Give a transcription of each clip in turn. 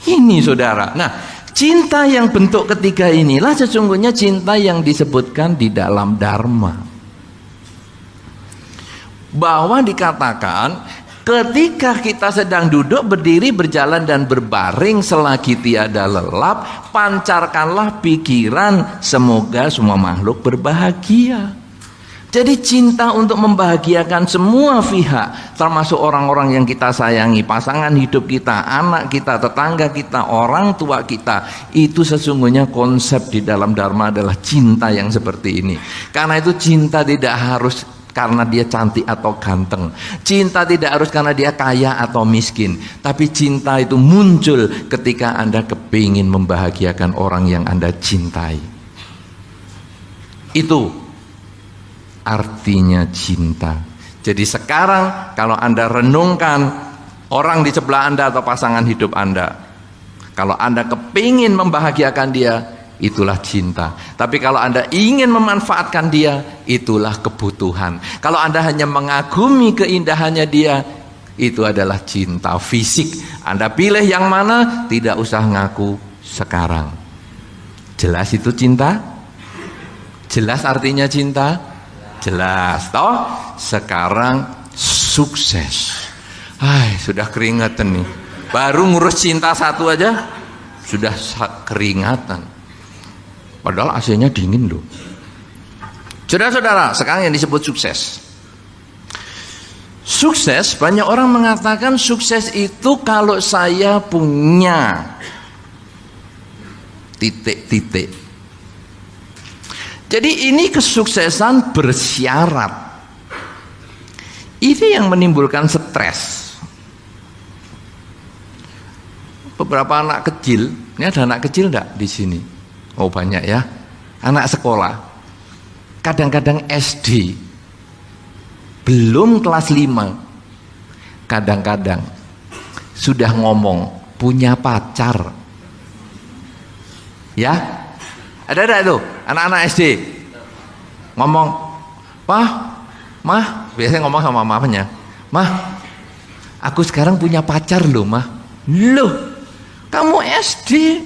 Ini saudara. Nah, cinta yang bentuk ketiga inilah sesungguhnya cinta yang disebutkan di dalam Dharma. Bahwa dikatakan ketika kita sedang duduk, berdiri, berjalan, dan berbaring selagi tiada lelap, pancarkanlah pikiran, semoga semua makhluk berbahagia. Jadi cinta untuk membahagiakan semua pihak, termasuk orang-orang yang kita sayangi, pasangan hidup kita, anak kita, tetangga kita, orang tua kita. Itu sesungguhnya konsep di dalam Dharma adalah cinta yang seperti ini. Karena itu cinta tidak harus karena dia cantik atau ganteng. Cinta tidak harus karena dia kaya atau miskin. Tapi cinta itu muncul ketika Anda kepingin membahagiakan orang yang Anda cintai. Itu artinya cinta. Jadi sekarang kalau Anda renungkan orang di sebelah Anda atau pasangan hidup Anda, kalau Anda kepingin membahagiakan dia, itulah cinta. Tapi kalau Anda ingin memanfaatkan dia, itulah kebutuhan. Kalau Anda hanya mengagumi keindahannya dia, itu adalah cinta fisik. Anda pilih yang mana, tidak usah ngaku sekarang. Jelas itu cinta? Jelas artinya cinta? Jelas toh. Sekarang sukses. Sudah keringatan nih. Baru ngurus cinta satu aja sudah keringatan. Padahal AC-nya dingin loh. Saudara-saudara, sekarang yang disebut sukses. Sukses, banyak orang mengatakan sukses itu kalau saya punya titik-titik. Jadi ini kesuksesan bersyarat. Ini yang menimbulkan stres. Beberapa anak kecil, ini ada anak kecil enggak di sini? Oh banyak ya. Anak sekolah. Kadang-kadang SD. Belum kelas 5. Kadang-kadang sudah ngomong punya pacar. Ya? Ada itu anak-anak SD ngomong, mah, biasanya ngomong sama mamanya, mah, aku sekarang punya pacar loh mah. Loh, kamu SD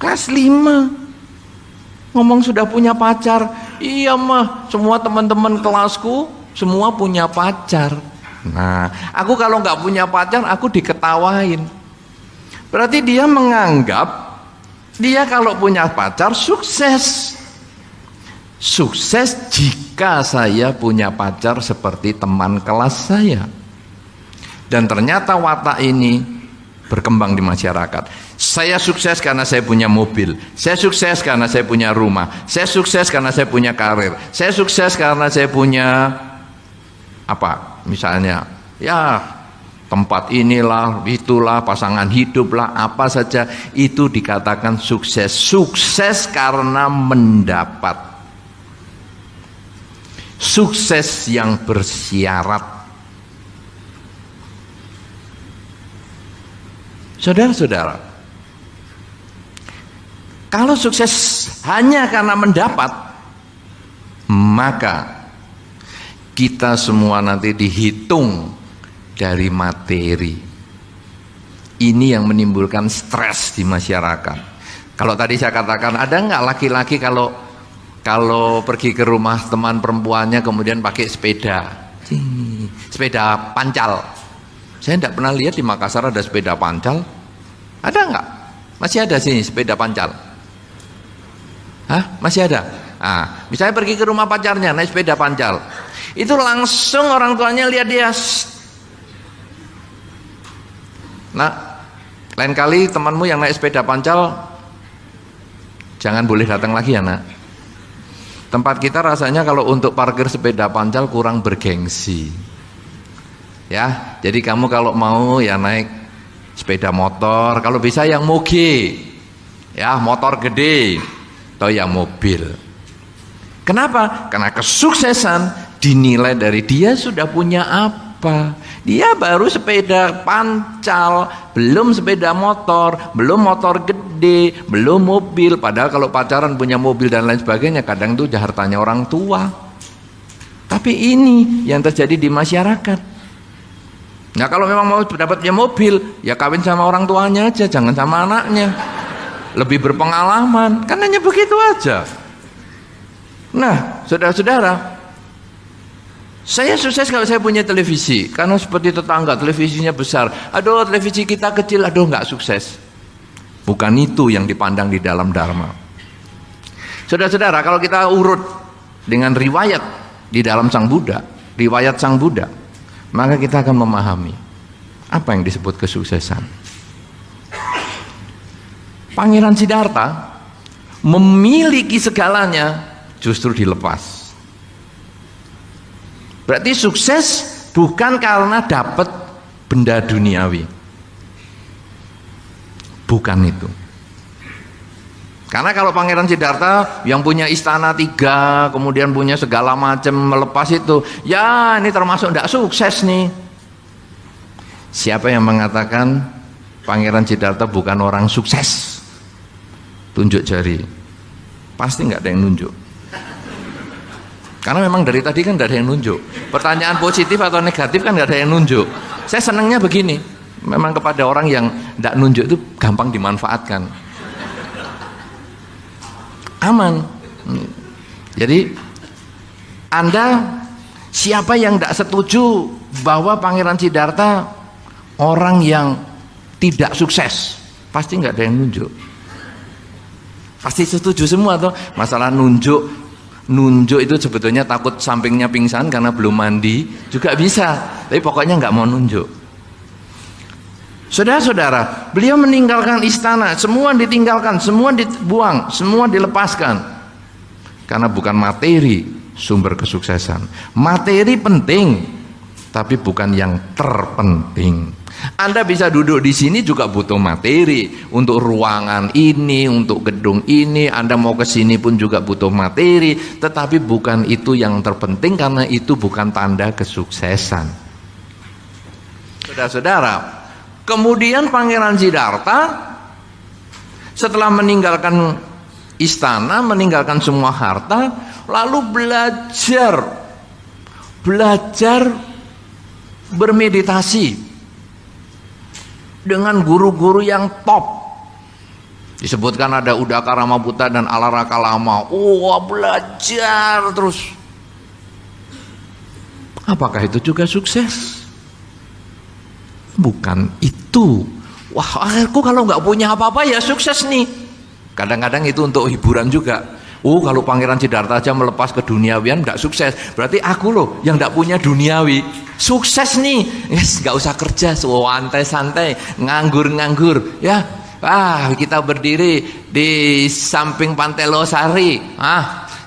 kelas 5 ngomong sudah punya pacar? Iya mah, semua teman-teman kelasku semua punya pacar. Nah, aku kalau nggak punya pacar aku diketawain. Berarti dia menganggap dia kalau punya pacar sukses. Sukses jika saya punya pacar seperti teman kelas saya. Dan ternyata watak ini berkembang di masyarakat. Saya sukses karena saya punya mobil. Saya sukses karena saya punya rumah. Saya sukses karena saya punya karir. Saya sukses karena saya punya apa? Misalnya, ya tempat inilah, itulah, pasangan hiduplah, apa saja itu dikatakan sukses. Sukses karena mendapat. Sukses yang bersyarat. Saudara-saudara, kalau sukses hanya karena mendapat, maka kita semua nanti dihitung dari materi. Ini yang menimbulkan stres di masyarakat. Kalau tadi saya katakan, ada nggak laki-laki kalau pergi ke rumah teman perempuannya kemudian pakai sepeda pancal? Saya tidak pernah lihat di Makassar ada sepeda pancal. Ada nggak? Masih ada sini sepeda pancal? Hah? Masih ada? Misalnya pergi ke rumah pacarnya naik sepeda pancal, itu langsung orang tuanya lihat dia. Nah, lain kali temanmu yang naik sepeda pancal jangan boleh datang lagi ya nak. Tempat kita rasanya kalau untuk parkir sepeda pancal kurang bergengsi. Ya, jadi kamu kalau mau ya naik sepeda motor, kalau bisa yang moge. Ya, motor gede atau yang mobil. Kenapa? Karena kesuksesan dinilai dari dia sudah punya apa. Dia baru sepeda pancal, belum sepeda motor, belum motor gede, belum mobil. Padahal kalau pacaran punya mobil dan lain sebagainya, kadang itu hartanya orang tua. Tapi ini yang terjadi di masyarakat. Nah kalau memang mau dapatnya mobil, ya kawin sama orang tuanya aja, jangan sama anaknya. Lebih berpengalaman, kan hanya begitu aja. Nah, saudara-saudara, saya sukses kalau saya punya televisi, karena seperti tetangga televisinya besar. Aduh, televisi kita kecil, aduh nggak sukses. Bukan itu yang dipandang di dalam Dharma. Saudara-saudara, kalau kita urut dengan riwayat di dalam Sang Buddha, riwayat Sang Buddha, maka kita akan memahami apa yang disebut kesuksesan. Pangeran Siddhartha memiliki segalanya, justru dilepas. Berarti sukses bukan karena dapat benda duniawi. Bukan itu. Karena kalau Pangeran Siddhartha yang punya istana 3, kemudian punya segala macam, melepas itu, ya ini termasuk tidak sukses nih. Siapa yang mengatakan Pangeran Siddhartha bukan orang sukses? Tunjuk jari. Pasti nggak ada yang nunjuk. Karena memang dari tadi kan nggak ada yang nunjuk. Pertanyaan positif atau negatif kan nggak ada yang nunjuk. Saya senangnya begini. Memang kepada orang yang tidak nunjuk itu gampang dimanfaatkan. Aman. Jadi Anda siapa yang tidak setuju bahwa Pangeran Siddhartha orang yang tidak sukses, pasti nggak ada yang nunjuk. Pasti setuju semua tuh. Masalah nunjuk itu sebetulnya takut sampingnya pingsan karena belum mandi juga bisa, tapi pokoknya nggak mau nunjuk. Saudara-saudara, beliau meninggalkan istana, semua ditinggalkan, semua dibuang, semua dilepaskan. Karena bukan materi sumber kesuksesan. Materi penting, tapi bukan yang terpenting. Anda bisa duduk di sini juga butuh materi untuk ruangan ini, untuk gedung ini. Anda mau ke sini pun juga butuh materi, tetapi bukan itu yang terpenting karena itu bukan tanda kesuksesan. Saudara-saudara, kemudian Pangeran Siddhartha setelah meninggalkan istana, meninggalkan semua harta, lalu belajar bermeditasi dengan guru-guru yang top. Disebutkan ada Udaka Ramaputta dan Alaraka Lama. Belajar terus. Apakah itu juga sukses? Bukan itu. Wah, aku kalau nggak punya apa-apa ya sukses nih. Kadang-kadang itu untuk hiburan juga. Kalau Pangeran Siddhartha aja melepas ke duniawian nggak sukses, berarti aku loh yang nggak punya duniawi sukses nih. Yes, nggak usah kerja, santai-santai, nganggur-nganggur ya. Kita berdiri di samping Pantai Losari,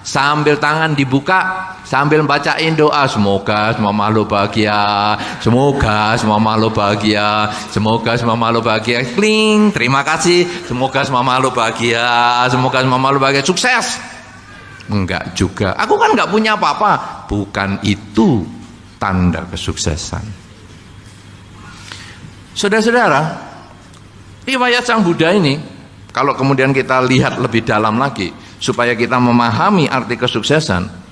sambil tangan dibuka, sambil bacain doa, semoga semua makhluk bahagia, semoga semua makhluk bahagia, semoga semua makhluk bahagia. Kling, terima kasih, semoga semua makhluk bahagia, semoga semua makhluk bahagia. Sukses? Enggak juga. Aku kan enggak punya apa-apa. Bukan itu tanda kesuksesan. Saudara-saudara, riwayat Sang Buddha ini, kalau kemudian kita lihat lebih dalam lagi, supaya kita memahami arti kesuksesan.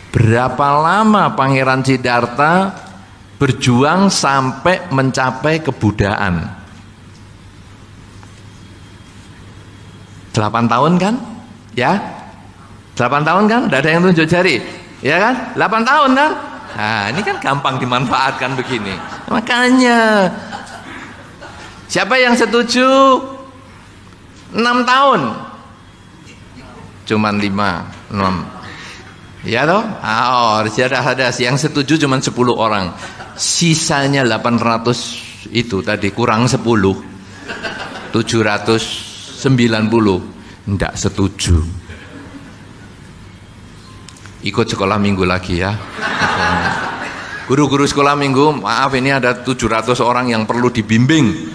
Berapa lama Pangeran Siddhartha berjuang sampai mencapai kebudaan? 8 tahun kan? Ya? 8 tahun kan? Tidak ada yang tunjuk jari. Ya kan? 8 tahun kan? Nah, ini kan gampang dimanfaatkan begini. Makanya siapa yang setuju 6 tahun? Cuman 5, 6. Ya toh? Ada yang setuju cuman 10 orang. Sisanya 800 itu tadi kurang 10. 790 enggak setuju. Ikut sekolah minggu lagi ya. Guru-guru sekolah minggu, maaf ini ada 700 orang yang perlu dibimbing.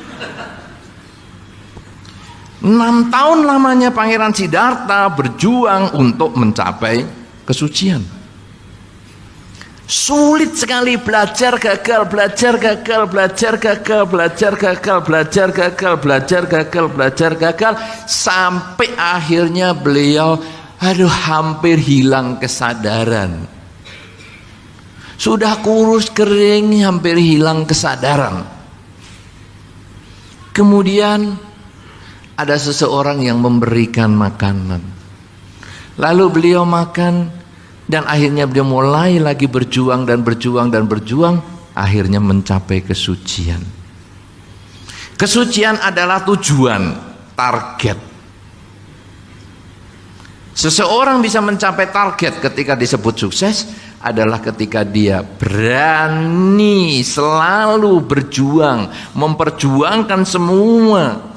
6 tahun lamanya Pangeran Siddhartha berjuang untuk mencapai kesucian. Sulit sekali, belajar gagal, belajar gagal, belajar gagal, belajar gagal, belajar gagal, belajar gagal, belajar gagal, sampai akhirnya beliau hampir hilang kesadaran. sudah kurus kering, hampir hilang kesadaran. Kemudian ada seseorang yang memberikan makanan. Lalu beliau makan dan akhirnya beliau mulai lagi berjuang dan berjuang dan berjuang, akhirnya mencapai kesucian. Kesucian adalah tujuan, target. Seseorang bisa mencapai target ketika disebut sukses adalah ketika dia berani selalu berjuang, memperjuangkan semua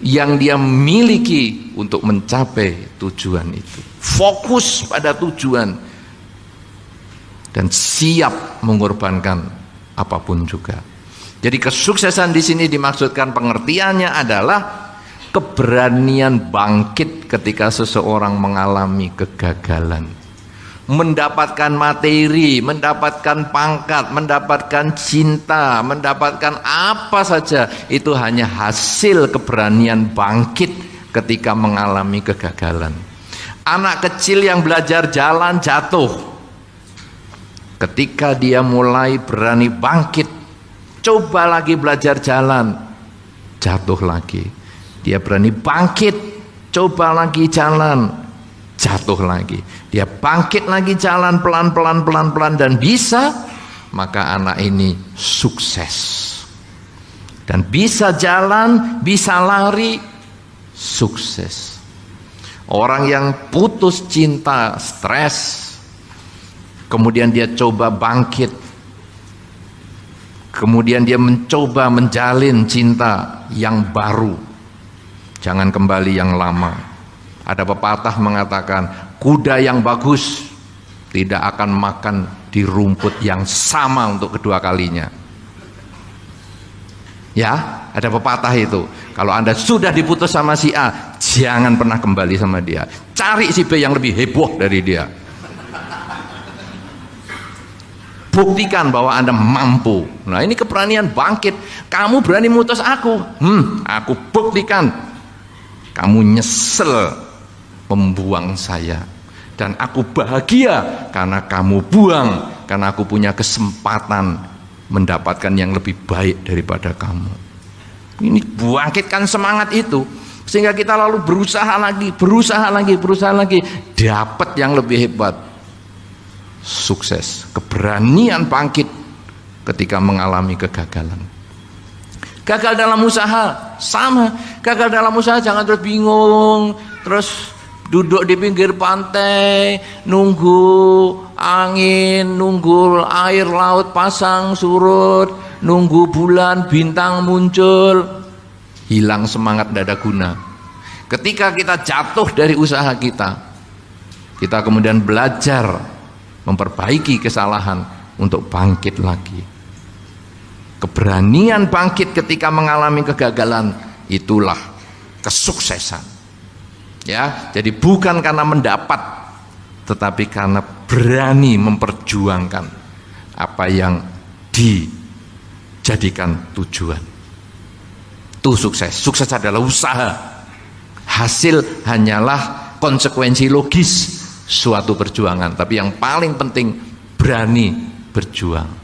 yang dia miliki untuk mencapai tujuan itu. Fokus pada tujuan dan siap mengorbankan apapun juga. Jadi kesuksesan di sini dimaksudkan pengertiannya adalah keberanian bangkit ketika seseorang mengalami kegagalan. Mendapatkan materi, mendapatkan pangkat, mendapatkan cinta, mendapatkan apa saja, itu hanya hasil keberanian bangkit ketika mengalami kegagalan. Anak kecil yang belajar jalan jatuh, ketika dia mulai berani bangkit, coba lagi belajar jalan, jatuh lagi. Dia berani bangkit, coba lagi jalan, jatuh lagi. Dia bangkit lagi jalan pelan-pelan dan bisa, maka anak ini sukses. Dan bisa jalan, bisa lari, sukses. Orang yang putus cinta, stres, kemudian dia coba bangkit, kemudian dia mencoba menjalin cinta yang baru, jangan kembali yang lama. Ada pepatah mengatakan, kuda yang bagus tidak akan makan di rumput yang sama untuk kedua kalinya. Ya, ada pepatah itu. Kalau Anda sudah diputus sama si A, jangan pernah kembali sama dia. Cari si B yang lebih heboh dari dia. Buktikan bahwa Anda mampu. Nah, ini keberanian bangkit. Kamu berani mutus aku. Aku buktikan. Kamu nyesel membuang saya, dan aku bahagia karena kamu buang, karena aku punya kesempatan mendapatkan yang lebih baik daripada kamu. Ini bangkitkan semangat itu sehingga kita lalu berusaha lagi, dapat yang lebih hebat. Sukses, keberanian bangkit ketika mengalami kegagalan. Gagal dalam usaha sama, gagal dalam usaha jangan terus bingung, terus duduk di pinggir pantai, nunggu angin, nunggu air laut pasang surut, nunggu bulan bintang muncul, hilang semangat, tidak ada guna. Ketika kita jatuh dari usaha kita kemudian belajar memperbaiki kesalahan untuk bangkit lagi. Keberanian bangkit ketika mengalami kegagalan, itulah kesuksesan. Ya, jadi bukan karena mendapat, tetapi karena berani memperjuangkan apa yang dijadikan tujuan. Itu sukses. Sukses adalah usaha. Hasil hanyalah konsekuensi logis suatu perjuangan. Tapi yang paling penting, berani berjuang.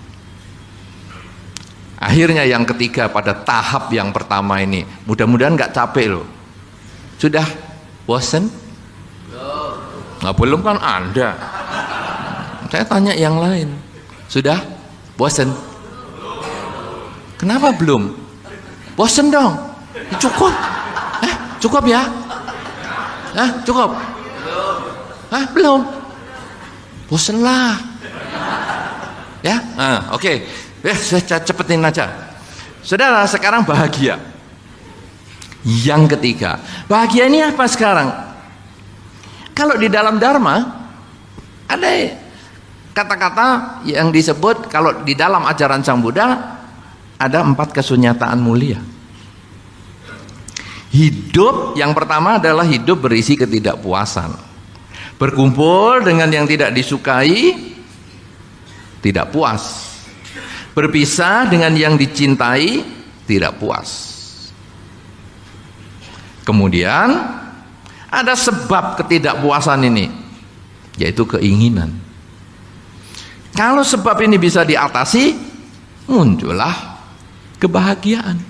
Akhirnya yang ketiga, pada tahap yang pertama ini, mudah-mudahan nggak capek loh. Sudah bosen? Nggak, belum kan Anda. Saya tanya yang lain. Sudah bosen? Kenapa belum? Bosen dong. Cukup. Cukup ya? Cukup? Belum? Bosen lah. Ya? Oke. Saya cepetin aja. Saudara, sekarang bahagia. Yang ketiga, bahagia ini apa sekarang? Kalau di dalam Dharma ada kata-kata yang disebut, kalau di dalam ajaran Sang Buddha ada 4 kesunyataan mulia. Hidup yang pertama adalah hidup berisi ketidakpuasan. Berkumpul dengan yang tidak disukai, tidak puas. Berpisah dengan yang dicintai, tidak puas. Kemudian ada sebab ketidakpuasan ini, yaitu keinginan. Kalau sebab ini bisa diatasi, muncullah kebahagiaan.